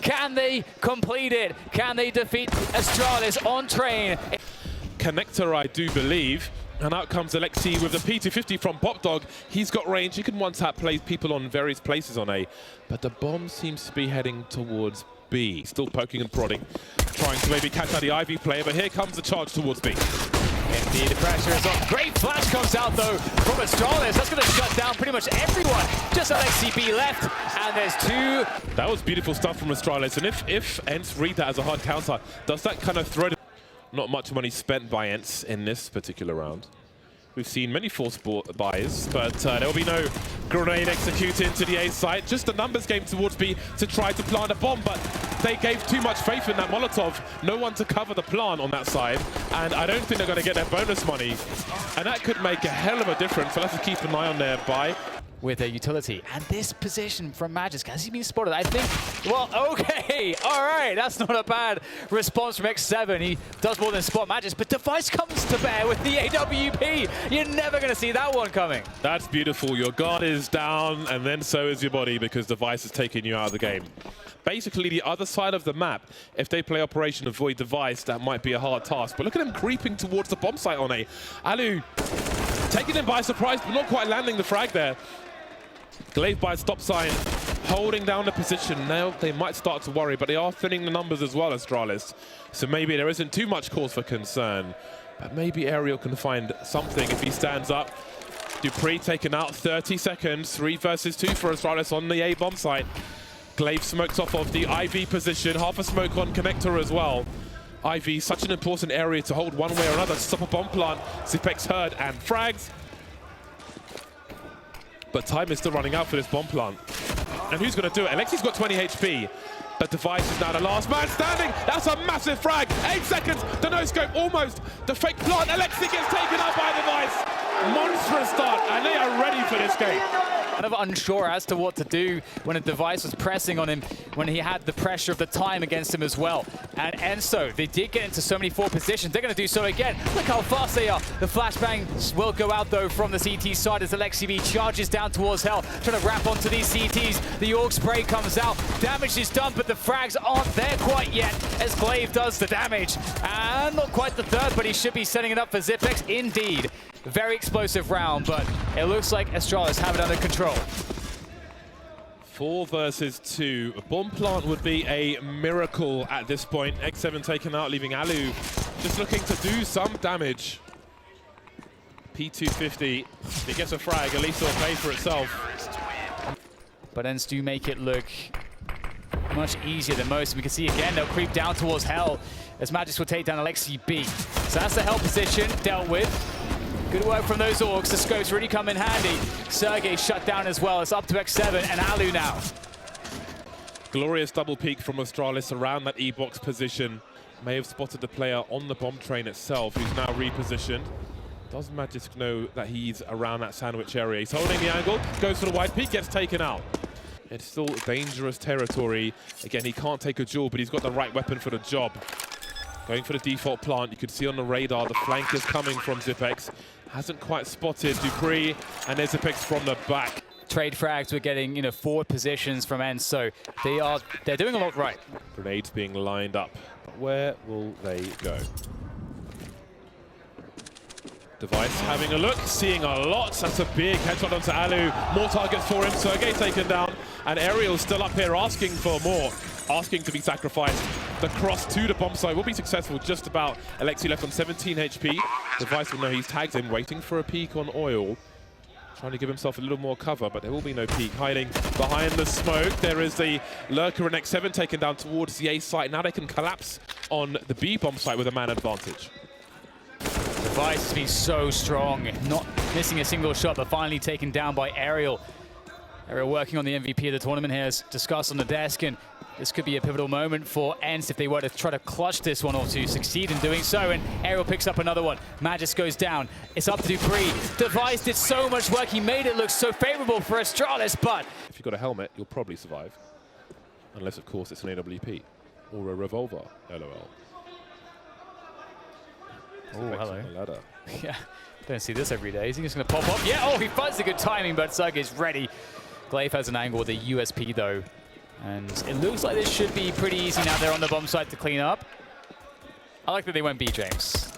Can they complete it? Can they defeat Astralis on train? Connector, I do believe. And out comes Alexi with the P250 from Popdog. He's got range. He can one-tap play people on various places on A. But the bomb seems to be heading towards B. Still poking and prodding, trying to maybe catch out the Ivy player. But here comes the charge towards B. Indeed, the pressure is on. Great flash comes out, though, from Astralis. That's going to shut down pretty much everyone. Just Alexi B left, and there's two. That was beautiful stuff from Astralis. And if ENCE read that as a hard counter, does that kind of throw... Not much money spent by ENCE in this particular round. We've seen many force buys, but there will be no grenade execute into the A site. Just a numbers game towards B to try to plant a bomb, but they gave too much faith in that Molotov. No one to cover the plant on that side, and I don't think they're going to get their bonus money. And that could make a hell of a difference. We'll have to keep an eye on their buy. With a utility. And this position from Magisk, has he been spotted? I think, well, okay, all right, that's not a bad response from X7. He does more than spot Magisk, but Device comes to bear with the AWP. You're never going to see that one coming. That's beautiful. Your guard is down, and then so is your body, because Device is taking you out of the game. Basically, the other side of the map, if they play Operation Avoid Device, that might be a hard task. But look at him creeping towards the bomb site on A. Alu taking him by surprise, but not quite landing the frag there. Glaive by stop sign, holding down the position. Now they might start to worry, but they are thinning the numbers as well, Astralis. So maybe there isn't too much cause for concern. But maybe Ariel can find something if he stands up. Dupree taken out, 30 seconds. 3 versus 2 for Astralis on the A bomb site. Glaive smokes off of the IV position. Half a smoke on Connector as well. IV, such an important area to hold one way or another to stop a bomb plant. Zipex heard and frags. But time is still running out for this bomb plant. And who's going to do it? Alexi's got 20 HP. But Device is now the last man standing. That's a massive frag. 8 seconds. The no-scope almost. The fake plant. Alexi gets taken out by Device. Monstrous start. And they are ready for this game. Kind of unsure as to what to do when a Device was pressing on him, when he had the pressure of the time against him as well. And ENCE, they did get into so many forward positions. They're going to do so again. Look how fast they are. The flashbangs will go out, though, from the CT side as Alexi B charges down towards Hell, trying to wrap onto these CTs. The Orc spray comes out. Damage is done, but the frags aren't there quite yet as Glaive does the damage. And not quite the third, but he should be setting it up for Zipex. Indeed. Very explosive round, but it looks like Astralis have it under control. 4 versus 2. A bomb plant would be a miracle at this point. X7 taken out, leaving Alu just looking to do some damage. P250. If he gets a frag, at least it'll pay for itself. But ENCE do make it look much easier than most. We can see again, they'll creep down towards Hell as Magisk will take down Alexi B. So that's the Hell position dealt with. Good work from those Orcs. The scopes really come in handy. Sergey shut down as well. It's up to X7 and Alu now. Glorious double peek from Astralis around that E-box position. May have spotted the player on the bomb train itself, who's now repositioned. Does Magisk know that he's around that sandwich area? He's holding the angle, goes for the wide peek, gets taken out. It's still dangerous territory. Again, he can't take a duel, but he's got the right weapon for the job. Going for the default plant. You can see on the radar the flank is coming from Zipex. Hasn't quite spotted Dupree, and there's Zipex from the back. Trade frags were getting, forward positions from ENCE, so they're doing a lot right. Grenades being lined up. But where will they go? Device having a look, seeing a lot. That's a big headshot onto Alu. More targets for him. Sergey taken down, and Ariel's still up here asking for more, asking to be sacrificed. The cross to the bomb site will be successful just about. Alexi left on 17 HP. Device will know he's tagged him, waiting for a peek on Oil. Trying to give himself a little more cover, but there will be no peek. Hiding behind the smoke. There is the Lurker and X7 taken down towards the A site. Now they can collapse on the B bomb site with a man advantage. Device has been so strong, not missing a single shot, but finally taken down by Ariel. Ariel working on the MVP of the tournament here, as discussed on the desk, and this could be a pivotal moment for ENCE if they were to try to clutch this one or to succeed in doing so. And Ariel picks up another one. Magisk goes down. It's up to Dupree. Device did so much work. He made it look so favorable for Astralis, but... If you've got a helmet, you'll probably survive. Unless, of course, it's an AWP or a revolver. LOL. Oh, hello. Ladder. Yeah, don't see this every day. Is he just going to pop up? Yeah, oh, he finds the good timing, but Sergey's ready. Glaive has an angle with a USP, though. And it looks like this should be pretty easy now. They're on the bomb site to clean up. I like that they went B, James.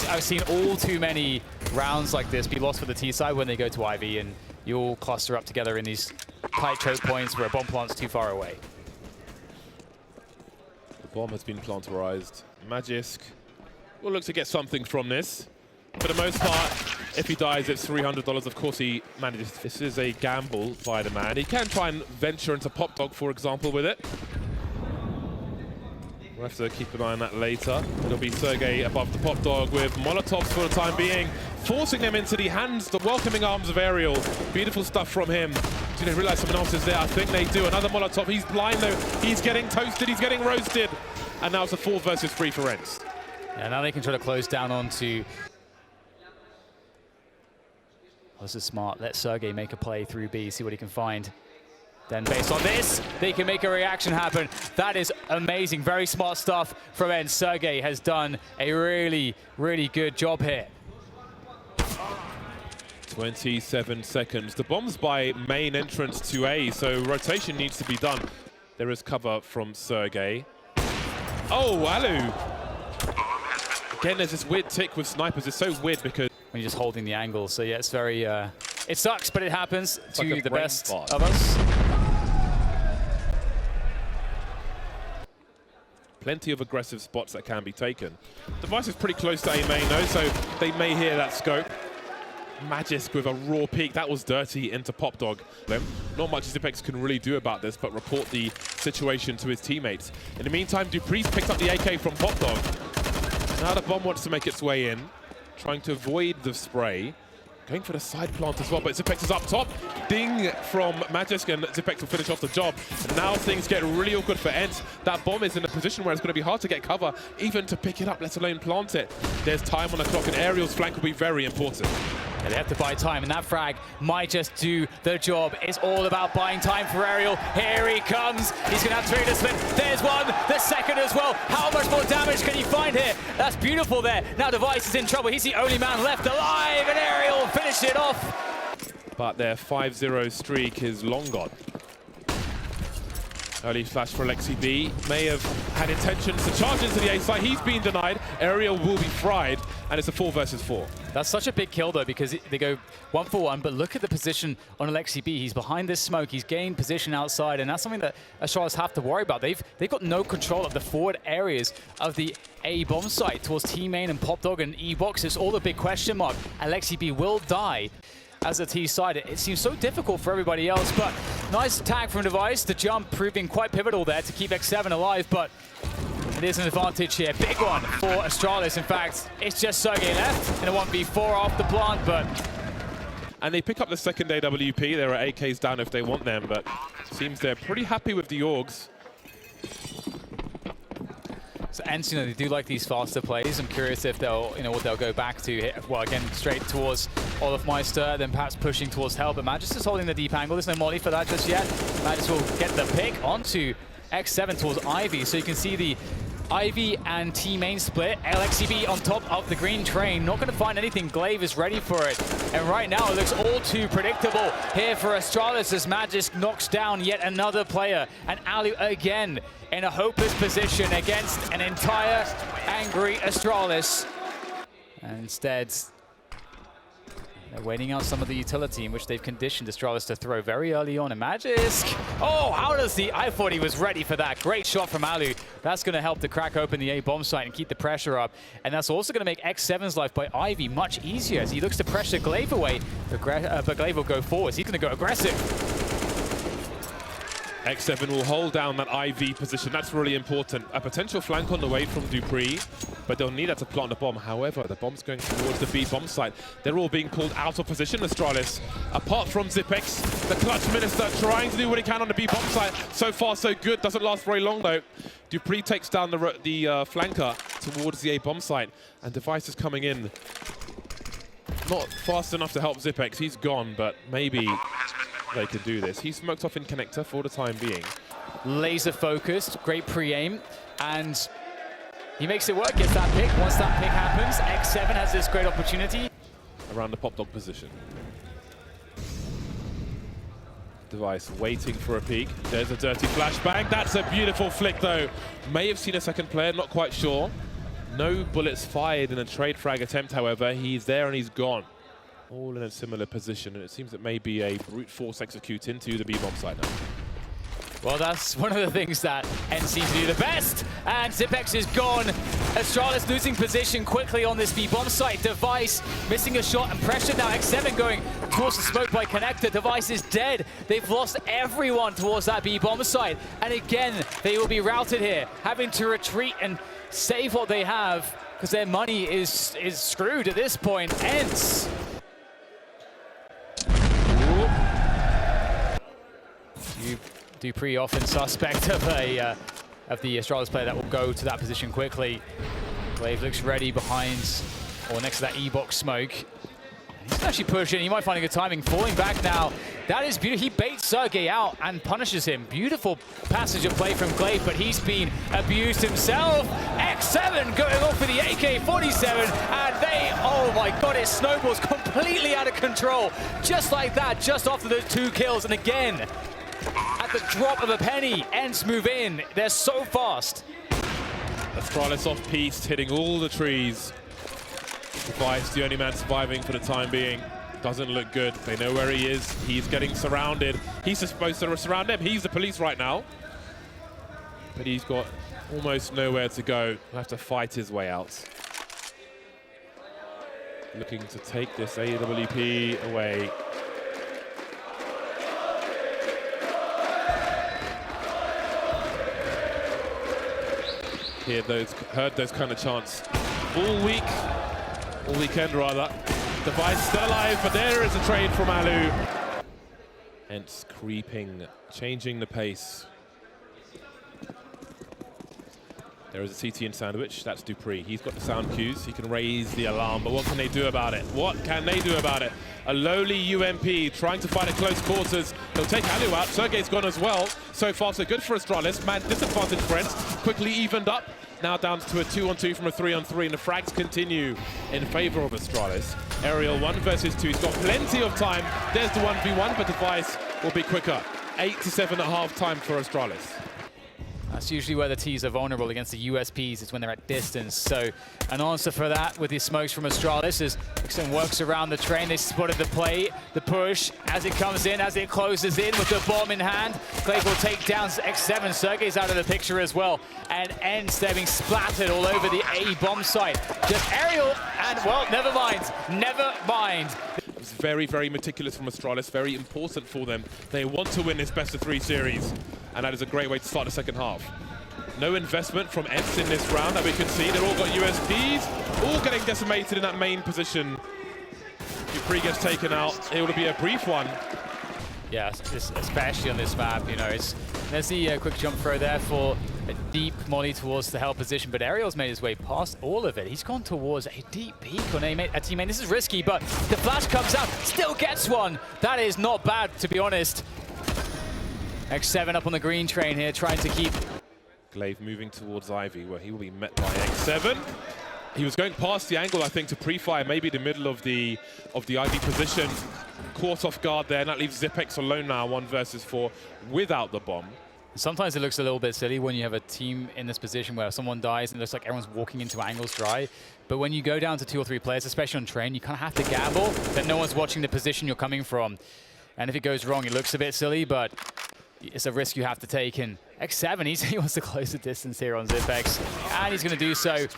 I've seen all too many rounds like this be lost for the T side when they go to IV and you all cluster up together in these tight choke points where a bomb plant's too far away. The bomb has been plantarized. Magisk will look to get something from this. For the most part, if he dies, it's $300. Of course, he manages. This is a gamble by the man. He can try and venture into Pop Dog, for example, with it. We'll have to keep an eye on that later. It'll be Sergey above the Pop Dog with Molotovs for the time being, forcing them into the hands, the welcoming arms of Aerial. Beautiful stuff from him. Do they realize someone else is there? I think they do. Another Molotov. He's blind, though. He's getting toasted. He's getting roasted. And now it's a 4 versus 3 for ENCE. Yeah, now they can try to close down onto... This is smart. Let Sergey make a play through B, see what he can find. Then based on this, they can make a reaction happen. That is amazing. Very smart stuff from ENCE. Sergey has done a really, really good job here. 27 seconds. The bomb's by main entrance to A, so rotation needs to be done. There is cover from Sergey. Oh, Alu! Again, there's this weird tick with snipers. It's so weird because... When you're just holding the angle. So yeah, it's very... it sucks, but it happens to like the best spot of us. Plenty of aggressive spots that can be taken. Device is pretty close to A main though, so they may hear that scope. Magisk with a raw peek. That was dirty into Pop Dog. Not much Zipex can really do about this, but report the situation to his teammates. In the meantime, Dupree's picked up the AK from Pop Dog. Now the bomb wants to make its way in, trying to avoid the spray. Going for the side plant as well, but Zipex is up top. Ding from Magisk, and Zipex will finish off the job. And now things get really awkward for ENCE. That bomb is in a position where it's going to be hard to get cover, even to pick it up, let alone plant it. There's time on the clock, and Aerial's flank will be very important. Yeah, they have to buy time, and that frag might just do the job. It's all about buying time for Aerial. Here he comes. He's going to have to trade a slip. There's one, the second as well. How much more damage can he find here? That's beautiful there. Now Device is in trouble. He's the only man left alive, and Aerial finished it off. But their 5-0 streak is long gone. Early flash for Alexi B. May have had intentions to charge into the A side. He's been denied. Aerial will be fried, and it's a 4 versus 4. That's such a big kill, though, because they go 1 for 1, but look at the position on Alexi B. He's behind this smoke. He's gained position outside, and that's something that Astralis have to worry about. They've got no control of the forward areas of the A bomb site towards T main and Pop Dog and E box. It's all a big question mark. Alexi B will die as a T side. It seems so difficult for everybody else, but nice attack from Device. The jump proving quite pivotal there to keep X7 alive, but it is an advantage here. Big one for Astralis. In fact, it's just Sergey left in a 1v4 off the plant, but... And they pick up the second AWP. There are AKs down if they want them, but it seems they're pretty happy with the Orgs. So ENCE, they do like these faster plays. I'm curious if they'll, what they'll go back to. Well, again, straight towards Olofmeister, then perhaps pushing towards Hell. But Magisk is holding the deep angle. There's no molly for that just yet. Magisk will get the pick onto X7 towards Ivy. So you can see the Ivy and T main split. LXCB on top of the green train. Not going to find anything. Glaive is ready for it. And right now it looks all too predictable here for Astralis as Magisk knocks down yet another player. And Alu again in a hopeless position against an entire angry Astralis. And instead, they're waiting out some of the utility in which they've conditioned Astralis to throw very early on. And Magisk, oh, how does I thought he was ready for that. Great shot from Alu. That's going to help to crack open the A bomb site and keep the pressure up. And that's also going to make X7's life by Ivy much easier as he looks to pressure Glaive away. But Glaive will go forwards. He's going to go aggressive. X7 will hold down that IV position. That's really important. A potential flank on the way from Dupree, but they'll need that to plant the bomb. However, the bomb's going towards the B bomb site. They're all being pulled out of position, Astralis. Apart from Zipex, the clutch minister trying to do what he can on the B bomb site. So far, so good. Doesn't last very long, though. Dupree takes down the flanker towards the A bomb site, and Device is coming in. Not fast enough to help Zipex. He's gone, but maybe they could do this. He's smoked off in connector for the time being. Laser focused, great pre-aim, and he makes it work, gets that pick. Once that pick happens, X7 has this great opportunity. Around the Pop Dog position. Device waiting for a peek. There's a dirty flashbang. That's a beautiful flick, though. May have seen a second player, not quite sure. No bullets fired in a trade frag attempt, however. He's there and he's gone. All in a similar position, and it seems it may be a brute force execute into the B-bomb side now. Well, that's one of the things that ENCE seems to do the best. And Zipex is gone. Astralis losing position quickly on this B-bomb site. Device missing a shot and pressure now. X7 going towards the smoke by Connector. Device is dead. They've lost everyone towards that B-bomb site. And again, they will be routed here, having to retreat and save what they have because their money is screwed at this point. ENCE. Dupree often suspect of the Astralis player that will go to that position quickly. Glaive looks ready behind or next to that E-box smoke. He's actually pushing. He might find a good timing. Falling back now. That is beautiful. He baits Sergey out and punishes him. Beautiful passage of play from Glaive, but he's been abused himself. X7 going off for the AK-47, and they, oh my god, it snowballs completely out of control. Just like that, just after those 2 kills. And again, at the drop of a penny, ENCE move in. They're so fast. Astralis off piste, hitting all the trees. Device, the only man surviving for the time being. Doesn't look good. They know where he is. He's getting surrounded. He's supposed to surround him. He's the police right now. But he's got almost nowhere to go. He'll have to fight his way out. Looking to take this AWP away. Heard those kind of chants all weekend rather. Device still alive, but there is a trade from Alu. ENCE creeping, changing the pace. There is a CT in sandwich, that's Dupree. He's got the sound cues, he can raise the alarm, but what can they do about it? What can they do about it? A lowly UMP trying to fight at close quarters. He'll take Alu out, Sergey's gone as well. So far so good for Astralis. Man, disadvantage friends, quickly evened up. Now down to a 2-on-2 from a 3-on-3, and the frags continue in favor of Astralis. Aerial 1 versus 2, he's got plenty of time. There's the 1v1, but Device will be quicker. 8 to 7 at half time for Astralis. That's usually where the Ts are vulnerable against the USPs, is when they're at distance. So an answer for that with the smokes from Astralis as X7 works around the train. They spotted the play, the push, as it comes in, as it closes in with the bomb in hand. Glaive will take down X7. Sergey's out of the picture as well. And ENCE, they're being splattered all over the A bomb site. Just aerial, and well, never mind. Never mind. It's very, very meticulous from Astralis, very important for them. They want to win this best-of-3 series, and that is a great way to start the second half. No investment from ENCE in this round that we can see. They've all got USPs, all getting decimated in that main position. Dupree gets taken out. It will be a brief one. Yeah, especially on this map, you know, there's the quick jump throw there for a deep molly towards the hell position, but Ariel's made his way past all of it. He's gone towards a deep peek on a teammate. This is risky, but the flash comes out, still gets one. That is not bad, to be honest. X7 up on the green train here, trying to keep... Glaive moving towards Ivy, where he will be met by X7. He was going past the angle, I think, to pre-fire, maybe the middle of the Ivy position. Caught off guard there, and that leaves Zipex alone now, 1 versus 4, without the bomb. Sometimes it looks a little bit silly when you have a team in this position where someone dies and it looks like everyone's walking into angles dry. But when you go down to 2 or 3 players, especially on train, you kind of have to gamble that no one's watching the position you're coming from. And if it goes wrong, it looks a bit silly, but it's a risk you have to take. And X7, he wants to close the distance here on Zipex, and he's going to do so.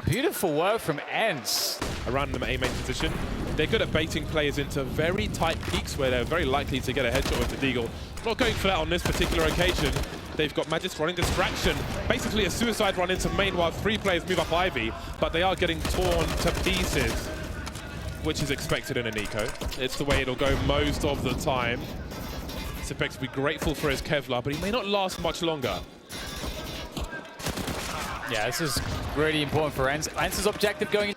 Beautiful work from ENCE. Around the A main position. They're good at baiting players into very tight peaks where they're very likely to get a headshot with the Deagle. Not going for that on this particular occasion. They've got Magis running distraction. Basically a suicide run into main while 3 players move up Ivy, but they are getting torn to pieces, which is expected in an eco. It's the way it'll go most of the time. Zipex will be grateful for his Kevlar, but he may not last much longer. Yeah, this is really important for ENCE. ENCE's objective going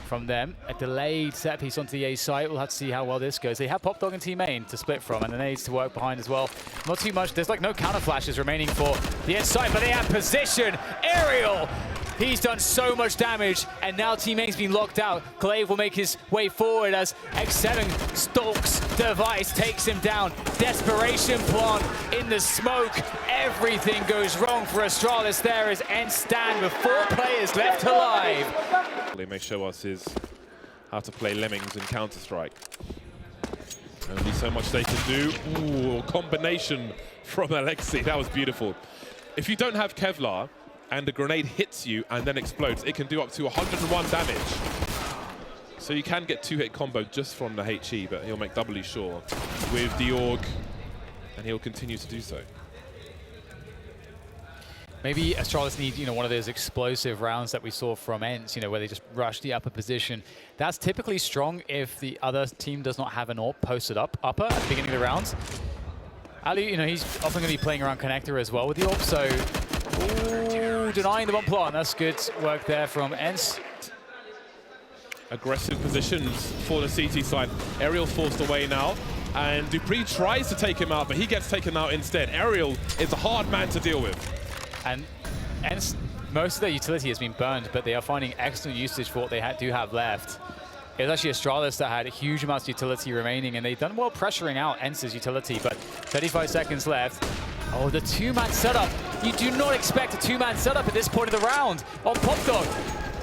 from them. A delayed set piece onto the A site. We'll have to see how well this goes. They have Pop Dog and Team Main to split from, and the nades to work behind as well. Not too much. There's like no counter flashes remaining for the ENCE site, but they have position. Aerial He's done so much damage, and now teammate's been locked out. Glaive will make his way forward as X7 stalks Device, takes him down. Desperation plant in the smoke. Everything goes wrong for Astralis there as ENCE stand with 4 players left alive. They may show us how to play Lemmings in Counter-Strike. Only so much they can do. Ooh, combination from Alexi. That was beautiful. If you don't have Kevlar and the grenade hits you and then explodes, it can do up to 101 damage. So you can get 2-hit combo just from the HE, but he'll make doubly sure with the AUG, and he'll continue to do so. Maybe Astralis need, one of those explosive rounds that we saw from ENCE, where they just rush the upper position. That's typically strong if the other team does not have an AWP posted upper at the beginning of the rounds. Ali, he's often going to be playing around connector as well with the AWP, so denying the bomb plant. That's good work there from ENCE. Aggressive positions for the CT side. Aerial forced away now, and Dupree tries to take him out, but he gets taken out instead. Aerial is a hard man to deal with. And ENCE, most of their utility has been burned, but they are finding excellent usage for what they do have left. It was actually Astralis that had huge amounts of utility remaining, and they've done well pressuring out ENCE's utility, but 35 seconds left. Oh, the 2-man setup. You do not expect a 2-man setup at this point of the round on Popdog.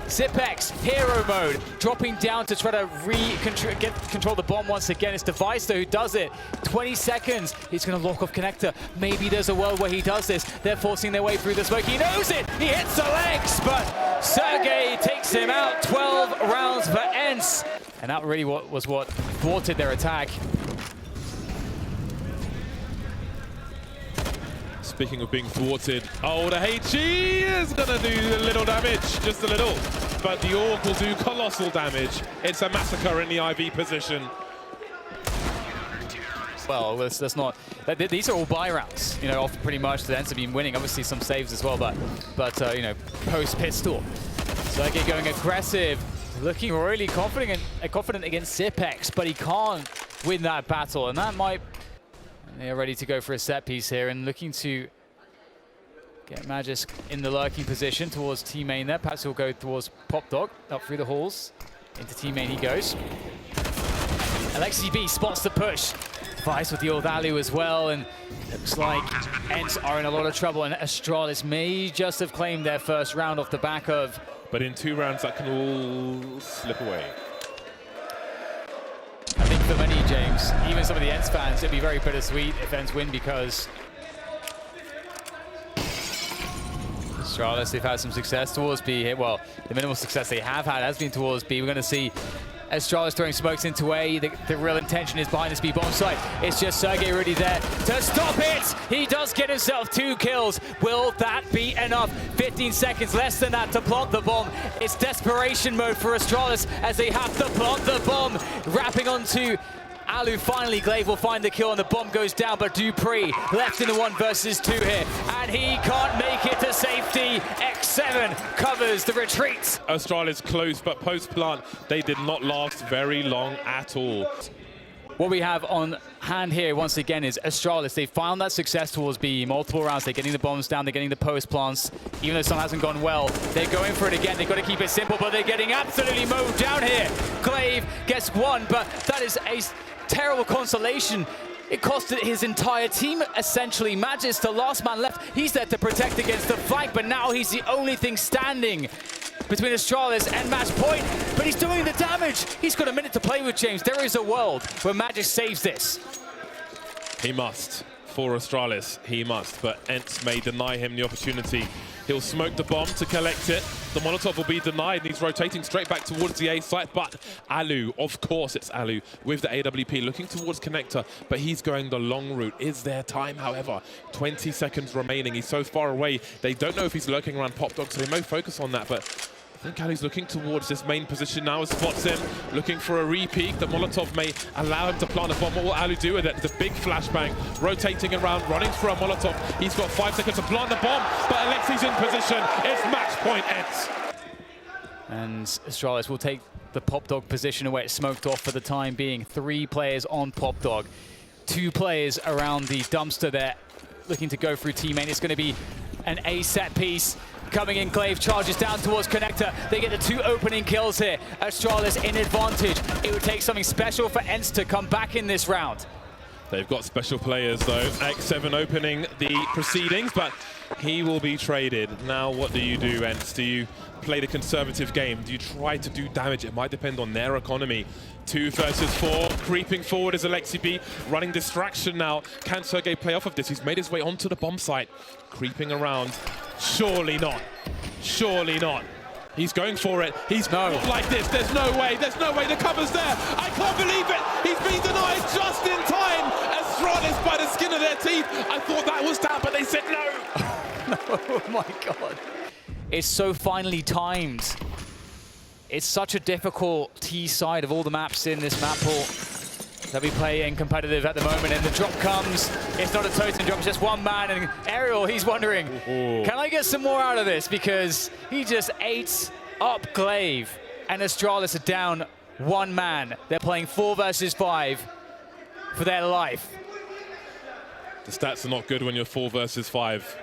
Zipex, hero mode, dropping down to try to control the bomb once again. It's Device though who does it. 20 seconds, he's going to lock off connector. Maybe there's a world where he does this. They're forcing their way through the smoke. He knows it, he hits the legs, but Sergey takes him out. 12 rounds for ENCE. And that really was what thwarted their attack. Speaking of being thwarted, oh, the HE is going to do a little damage, just a little. But the AUG will do colossal damage. It's a massacre in the IV position. Well, that's not. These are all buy rounds, off pretty much. The ENCE have been winning. Obviously, some saves as well, but post pistol. Sergey going aggressive, looking really confident against Zipex, but he can't win that battle, and that might. They're ready to go for a set piece here and looking to get Magisk in the lurking position towards T main there. Perhaps he'll go towards Popdog, up through the halls. Into T main he goes. Alexi B spots the push. Vice with the old Alu as well, and looks like ENCE are in a lot of trouble, and Astralis may just have claimed their first round off the back of. But in 2 rounds that can all slip away. I think for many, James, even some of the ENCE fans, it'd be very bittersweet if ENCE win, because Astralis, they've had some success towards B here. Well, the minimal success they have had has been towards B. We're going to see Astralis throwing smokes into A. The real intention is behind this B bomb site. It's just Sergey really there to stop it. He does get himself 2 kills. Will that be enough? 15 seconds, less than that to plant the bomb. It's desperation mode for Astralis as they have to plant the bomb. Wrapping onto Alu. Finally, Glaive will find the kill and the bomb goes down, but Dupree left in the 1 versus 2 here, and he can't make it to safety. X7 covers the retreat. Astralis close, but post-plant, they did not last very long at all. What we have on hand here, once again, is Astralis. They found that success towards B. Multiple rounds, they're getting the bombs down, they're getting the post plants. Even though some hasn't gone well, they're going for it again. They've got to keep it simple, but they're getting absolutely mowed down here. Glaive gets 1, but that is a terrible consolation. It costed his entire team, essentially. Magic's the last man left. He's there to protect against the flank, but now he's the only thing standing between Astralis and match point, but he's doing the damage. He's got a minute to play with, James. There is a world where Magic saves this. He must. For Astralis, he must, but ENCE may deny him the opportunity. He'll smoke the bomb to collect it. The Molotov will be denied, and he's rotating straight back towards the A site, but Alu, of course it's Alu, with the AWP looking towards connector, but he's going the long route. Is there time, however? 20 seconds remaining. He's so far away. They don't know if he's lurking around Popdog, so they may focus on that, but I think Alu's looking towards this main position now, spots him, looking for a re-peek. The Molotov may allow him to plant a bomb. What will Alu do with it? The big flashbang, rotating around, running for a Molotov. He's got 5 seconds to plant the bomb, but Alexi's in position. It's match point, ENCE. And Astralis will take the Popdog position away. It's smoked off for the time being. 3 players on Popdog. 2 players around the dumpster there, looking to go through teammate. It's going to be an A set piece. coming in. Glaive charges down towards Connector. They get the 2 opening kills here. Astralis in advantage. It would take something special for ENCE to come back in this round. They've got special players though. X7 opening the proceedings, but he will be traded. Now what do you do, ENCE? Do you play the conservative game? Do you try to do damage? It might depend on their economy. 2 versus 4, creeping forward is alexiB, running distraction now. Can Sergej play off of this? He's made his way onto the bomb site, creeping around. Surely not. Surely not. He's going for it. He's not like this. There's no way. There's no way. The cover's there. I can't believe it. He's been denied just in time. Astralis by the skin of their teeth. I thought that was that, but they said no. Oh my God. It's so finely timed. It's such a difficult T side of all the maps in this map pool that we play in competitive at the moment, and the drop comes. It's not a totem drop, it's just one man, and Ariel, he's wondering, can I get some more out of this? Because he just ate up Glaive, and Astralis are down 1 man. They're playing 4 versus 5 for their life. The stats are not good when you're 4 versus 5.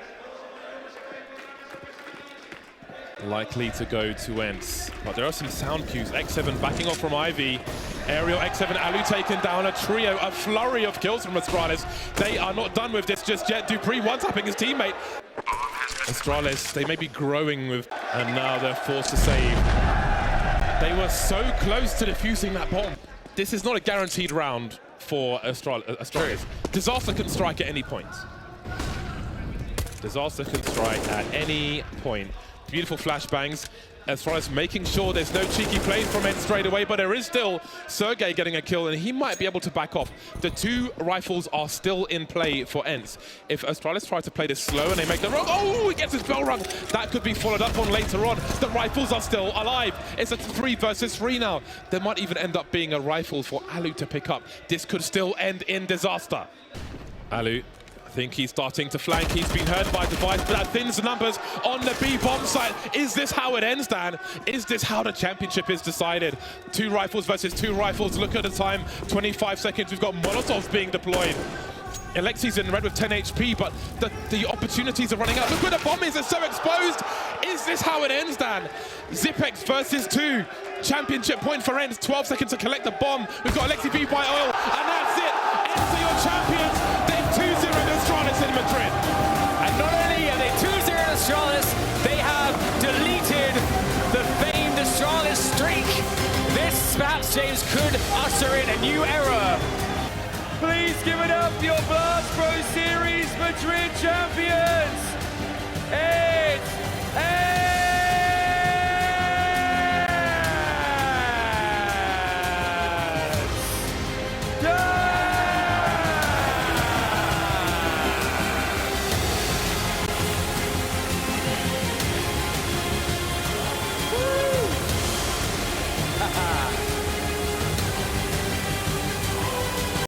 Likely to go to ENCE, but there are some sound cues. X7 backing off from Ivy. Ariel, X7, Alu taken down. A trio, a flurry of kills from Astralis. They are not done with this just yet. Dupree one-tapping his teammate. Astralis, they may be growing with, and now they're forced to save. They were so close to defusing that bomb. This is not a guaranteed round for Astralis. Disaster can strike at any point. Disaster can strike at any point. Beautiful flashbangs. Astralis making sure there's no cheeky plays from ENCE straight away, but there is still Sergej getting a kill, and he might be able to back off. The 2 rifles are still in play for ENCE. If Astralis try to play this slow and they make the wrong, oh, he gets his bell rung. That could be followed up on later on. The rifles are still alive. It's a 3 versus 3 now. There might even end up being a rifle for Alu to pick up. This could still end in disaster. Alu, I think he's starting to flank. He's been hurt by Device, but that thins the numbers on the B bomb site. Is this how it ends, Dan? Is this how the championship is decided? 2 rifles versus 2 rifles. Look at the time, 25 seconds. We've got Molotovs being deployed. Alexi's in red with 10 HP, but the opportunities are running out. Look where the bomb is, it's so exposed. Is this how it ends, Dan? Zipex versus 2. Championship point for ENCE, 12 seconds to collect the bomb. We've got aalexiB by oil, and that's it. ENCE are your champions. They've 2-0 Astralis in Madrid. And not only are they 2-0 Astralis, they have deleted the famed Astralis streak. This, perhaps, James, could usher in a new era. Please give it up for your Blast Pro Series Madrid champions!